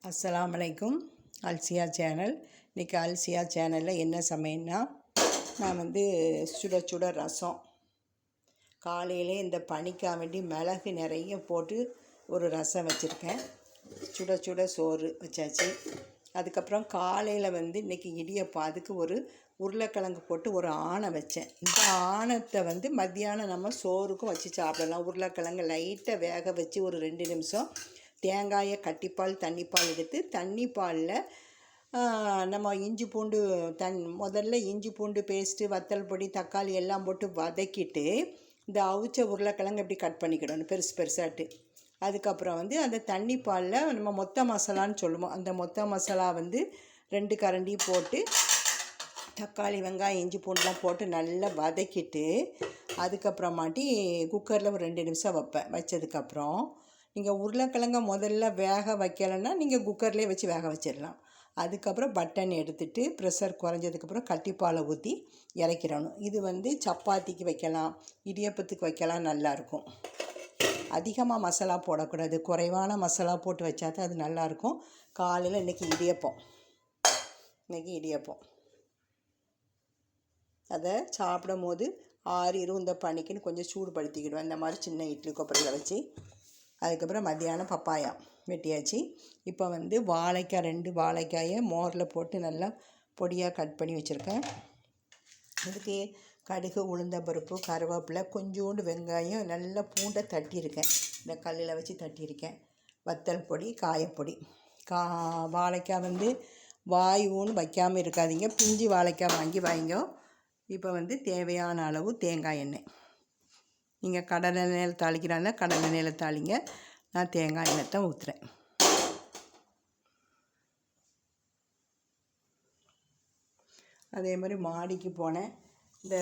அஸ்ஸலாமு அலைக்கும். அல்சியா சேனல். இன்றைக்கி அல்சியா சேனலில் என்ன சமையல்னா, நான் சுட சுட ரசம் காலையிலே இந்த பனிக்கா வேண்டி மிளகு நிறைய போட்டு ஒரு ரசம் வச்சுருக்கேன். சுட சுட சோறு வச்சாச்சு. அதுக்கப்புறம் காலையில் இன்றைக்கி இடியப்பம், அதுக்கு ஒரு உருளைக்கிழங்கு போட்டு ஒரு ஆணை வச்சேன். இந்த ஆணத்தை மத்தியானம் நம்ம சோறுக்கும் வச்சு சாப்பிடலாம். உருளைக்கிழங்கு லைட்டாக வேக வச்சு ஒரு 2 நிமிஷம் தேங்காயை கட்டிப்பால் தண்ணிப்பால் எடுத்து தண்ணிப்பாலில் நம்ம இஞ்சி பூண்டு முதல்ல இஞ்சி பூண்டு பேஸ்ட்டு, வத்தல் பொடி, தக்காளி எல்லாம் போட்டு வதக்கிட்டு இந்த அவிச்ச உருளைக்கிழங்கு எப்படி கட் பண்ணிக்கிடணும் பெருசு பெருசாட்டு. அதுக்கப்புறம் அந்த தண்ணிப்பாலில் நம்ம மொத்த மசாலான்னு சொல்லுவோம். அந்த மொத்த மசாலா 2 கரண்டி போட்டு தக்காளி, வெங்காயம், இஞ்சி பூண்டுலாம் போட்டு நல்லா வதக்கிட்டு அதுக்கப்புறமாட்டி குக்கரில் ஒரு 2 நிமிஷம் வைப்பேன். வச்சதுக்கப்புறம் நீங்கள் உருளைக்கிழங்க முதல்ல வேக வைக்கலைன்னா நீங்கள் குக்கர்லேயே வச்சு வேக வச்சிடலாம். அதுக்கப்புறம் பட்டன் எடுத்துகிட்டு ப்ரெஷர் குறைஞ்சதுக்கப்புறம் கட்டிப்பாலை ஊற்றி இறக்கிடணும். இது சப்பாத்திக்கு வைக்கலாம், இடியப்பத்துக்கு வைக்கலாம், நல்லாயிருக்கும். அதிகமாக மசாலா போடக்கூடாது, குறைவான மசாலா போட்டு வச்சா தான் அது நல்லாயிருக்கும். காலையில் இன்றைக்கி இடியப்பம் அதை சாப்பிடும் போது ஆறிரும். இந்த பனிக்குன்னு கொஞ்சம் சூடுபடுத்திக்கிடுவேன். இந்த மாதிரி சின்ன இட்லி கொப்பரையில் வச்சு. அதுக்கப்புறம் மத்தியானம் பப்பாயா வெட்டியாச்சு. இப்போ வாழைக்காய் 2 வாழைக்காயை மோரில் போட்டு நல்லா பொடியாக கட் பண்ணி வச்சுருக்கேன். அதுக்கு கடுகு, உளுந்தம்பருப்பு, கருவேப்பிலை, கொஞ்சோண்டு வெங்காயம், நல்லா பூண்டை தட்டியிருக்கேன். இந்த கல்லில் வச்சு தட்டியிருக்கேன். வத்தல் பொடி, காயப்பொடி. வாழைக்காய் வாய் ஊன்னு வைக்காமல் இருக்காதீங்க. பிஞ்சு வாழைக்காய் வாங்கி வைங்க. இப்போ தேவையான அளவு தேங்காய் எண்ணெய். நீங்கள் கடலை எண்ணெயில் தாளிக்கிறாங்க, கடலை எண்ணெயில் தாளிங்க. நான் தேங்காய் எண்ணெய் தான் ஊற்றுறேன். அதே மாதிரி மாடிக்கு போனேன். இந்த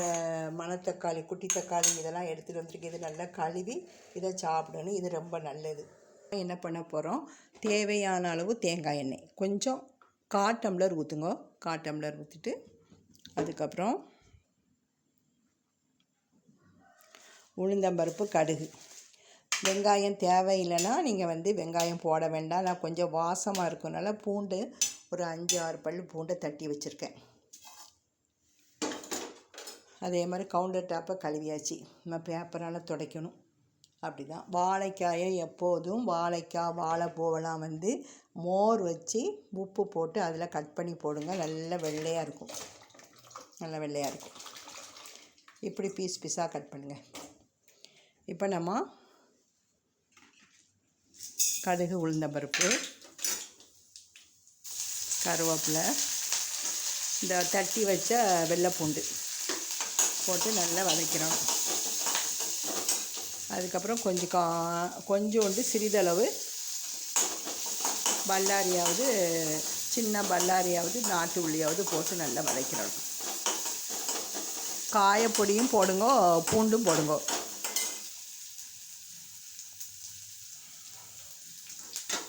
மணத்தக்காளி, குட்டி தக்காளி இதெல்லாம் எடுத்துகிட்டு வந்துருக்கு. இது நல்லா கழுவி இதை சாப்பிடணும். இது ரொம்ப நல்லது. என்ன பண்ண போகிறோம், தேவையான அளவு தேங்காய் எண்ணெய் கொஞ்சம் 1/4 டம்ளர் ஊற்றுங்க. 1/4 டம்ளர் ஊற்றிட்டு அதுக்கப்புறம் உளுந்தம்பருப்பு, கடுகு. வெங்காயம் தேவையில்லைன்னா நீங்கள் வெங்காயம் போட வேண்டாம். நான் கொஞ்சம் வாசமாக இருக்கனால பூண்டு ஒரு 5-6 பல் பூண்டை தட்டி வச்சுருக்கேன். அதே மாதிரி கவுண்டர் டாப்பை கழுவியாச்சு. நம்ம பேப்பரால் துடைக்கணும். அப்படி தான் வாழைக்காயை எப்போதும் வாழைக்காய், வாழைப்பூவெல்லாம் மோர் வச்சு உப்பு போட்டு அதில் கட் பண்ணி போடுங்க. நல்லா வெள்ளையாக இருக்கும். இப்படி பீஸ் பீஸாக கட் பண்ணுங்கள். இப்போ நம்ம கடுகு, உளுந்தம்பருப்பு, கருவேப்பிலை, இந்த தட்டி வச்ச வெள்ளைப்பூண்டு போட்டு நல்லா வதக்கிறோம். அதுக்கப்புறம் கொஞ்சோண்டு சிறிதளவு பல்லாரியாவது, சின்ன பல்லாரியாவது, நாட்டு உள்ளியாவது போட்டு நல்லா வதக்கிறோம். காயப்பொடியும் போடுங்க, பூண்டும் போடுங்க.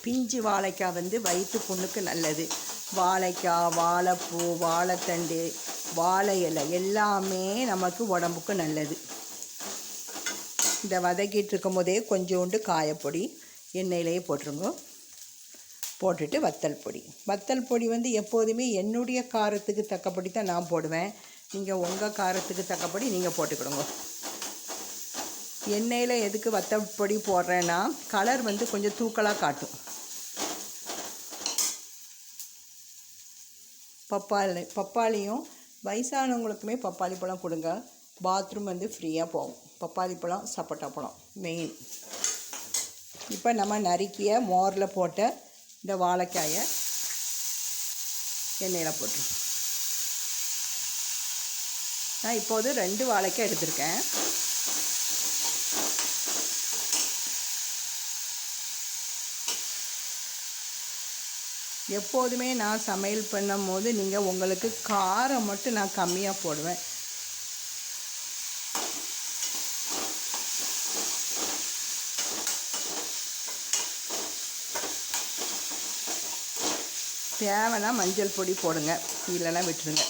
பிஞ்சு வாழைக்காய் வயிற்று புண்ணுக்கு நல்லது. வாழைக்காய், வாழைப்பூ, வாழைத்தண்டு, வாழை இலை எல்லாமே நமக்கு உடம்புக்கு நல்லது. இந்த வதக்கிட்டு இருக்கும் போதே கொஞ்சோண்டு காயப்பொடி எண்ணெயிலேயே போட்டுருங்க. போட்டுட்டு வத்தல் பொடி எப்போதுமே என்னுடைய காரத்துக்கு தக்கப்படி தான் நான் போடுவேன். நீங்கள் உங்கள் காரத்துக்கு தக்கப்படி நீங்கள் போட்டுக்கிடுங்க. எண்ணெயில் எதுக்கு வத்தல் பொடி போடுறேன்னா கலர் கொஞ்சம் தூக்கலாக காட்டும். பப்பாளியும் வயசானவங்களுக்குமே பப்பாளி பழம் கொடுங்க. பாத்ரூம் ஃப்ரீயாக போகும். பப்பாளி பழம், சப்போட்டா பழம் மெயின். இப்போ நம்ம நறுக்கிய மோரில் போட்ட இந்த வாழைக்காயை எண்ணெயில் போட்டு, நான் இப்போது 2 வாழைக்காய் எடுத்திருக்கேன். எப்போதுமே நான் சமையல் பண்ணும் போது நீங்கள் உங்களுக்கு காரம் மட்டும் நான் கம்மியாக போடுவேன். தேவைன்னா மஞ்சள் பொடி போடுங்க, இல்லைன்னா விட்டுருங்க.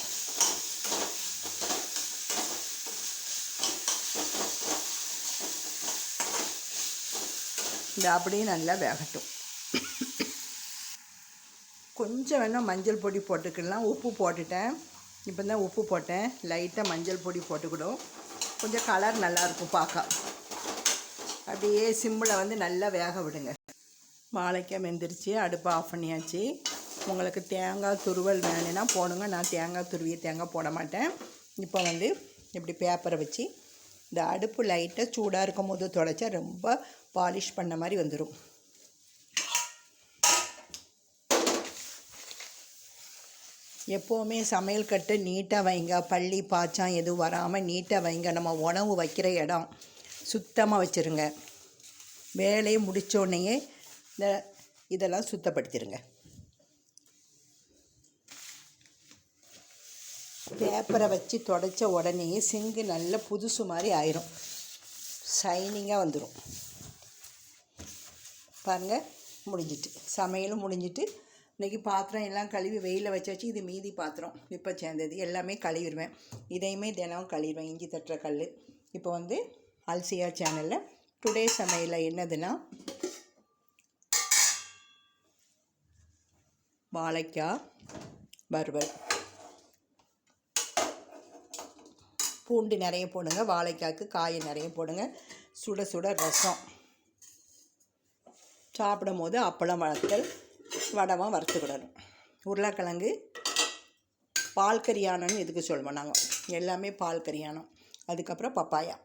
இந்த அப்படியே நல்லா வேகட்டும். கொஞ்சம் வேணால் மஞ்சள் பொடி போட்டுக்கலாம். உப்பு போட்டுட்டேன். இப்போ தான் உப்பு போட்டேன். லைட்டாக மஞ்சள் பொடி போட்டுக்கிடும். கொஞ்சம் கலர் நல்லாயிருக்கும் பார்க்க. அப்படியே சிம்மில் வந்து நல்லா வேக விடுங்க. வாழைக்காய் வெந்துருச்சு. அடுப்பை ஆஃப் பண்ணியாச்சு. உங்களுக்கு தேங்காய் துருவல் வேணும்னா போடுங்க. நான் தேங்காய் போட மாட்டேன். இப்போ வந்து இப்படி பேப்பரை வச்சு இந்த அடுப்பு லைட்டாக சூடாக இருக்கும் போது துடைச்சா ரொம்ப பாலிஷ் பண்ண மாதிரி வந்துடும். எப்போவுமே சமையல் கட்டு நீட்டாக வைங்க. பள்ளி பாய்ச்சம் எதுவும் வராமல் நீட்டாக வைங்க. நம்ம உணவு வைக்கிற இடம் சுத்தமாக வச்சுருங்க. வேலையை முடித்தோடனேயே இதெல்லாம் சுத்தப்படுத்திடுங்க. பேப்பரை வச்சு துடைச்ச உடனே சிங்கு நல்ல புதுசு மாதிரி ஆயிரும். ஷைனிங்காக வந்துடும். பாருங்கள், முடிஞ்சிட்டு சமையலும் முடிஞ்சிட்டு. இன்றைக்கி பாத்திரம் எல்லாம் கழுவி வெயிலில் வச்சாச்சு. இது மீதி பாத்திரம் இப்போ சேர்ந்தது எல்லாமே கழுவிடுவேன். இதையுமே தினம் கழுவிடுவேன். இஞ்சி தட்டுற கல். இப்போ வந்து அல்சியா சேனலில் டுடே சமையலில் என்னதுன்னா வாழைக்காய் வறுவல். பூண்டு நிறைய போடுங்க. வாழைக்காய்க்கு காயை நிறைய போடுங்க. சுட சுட ரசம். சாப்பிடும் போது அப்பளம் வறுத்தல் வடமாக வறுத்துக்கிடணும். உருளைக்கிழங்கு பால் கரியானம்னு இதுக்கு சொல்லுவோம் நாங்கள். எல்லாமே பால் கரியானம். அதுக்கப்புறம் பப்பாயா.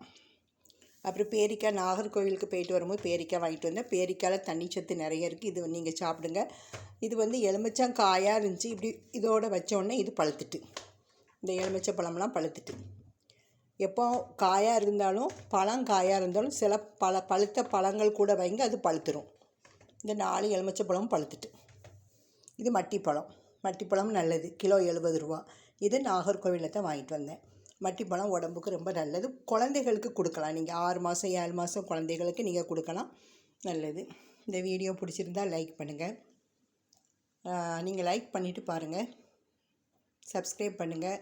அப்புறம் பேரிக்காய். நாகர்கோவிலுக்கு போயிட்டு வரும்போது பேரிக்காய் வாங்கிட்டு வந்தேன். பேரிக்காயில் தண்ணிச்சத்து நிறைய இருக்குது. இது நீங்கள் சாப்பிடுங்க. இது வந்து எலுமிச்சம் காயாக இருந்துச்சு. இப்படி இதோடு வச்சோடனே இது பழுத்துட்டு. இந்த எலுமிச்சை பழம்லாம் பழுத்துட்டு. எப்போ காயாக இருந்தாலும் காயாக இருந்தாலும் சில பழுத்த பழங்கள் கூட வைங்க, அது பழுத்துரும். இந்த 4 எலுமிச்சை பழமும் பழுத்துட்டு. இது மட்டிப்பழம் நல்லது. கிலோ 70 ரூபா. இது நாகர்கோவிலில் தான் வாங்கிட்டு வந்தேன். மட்டிப்பழம் உடம்புக்கு ரொம்ப நல்லது. குழந்தைகளுக்கு கொடுக்கலாம். நீங்கள் 6 மாதம் 7 மாதம் குழந்தைகளுக்கு நீங்கள் கொடுக்கலாம். நல்லது. இந்த வீடியோ பிடிச்சிருந்தால் லைக் பண்ணுங்கள். நீங்கள் லைக் பண்ணிவிட்டு பாருங்கள். சப்ஸ்கிரைப் பண்ணுங்கள்.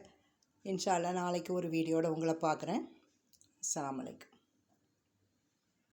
இன்ஷா அல்லாஹ் நாளைக்கு ஒரு வீடியோட உங்களை பார்க்குறேன். அஸ்ஸலாமு அலைக்கும்.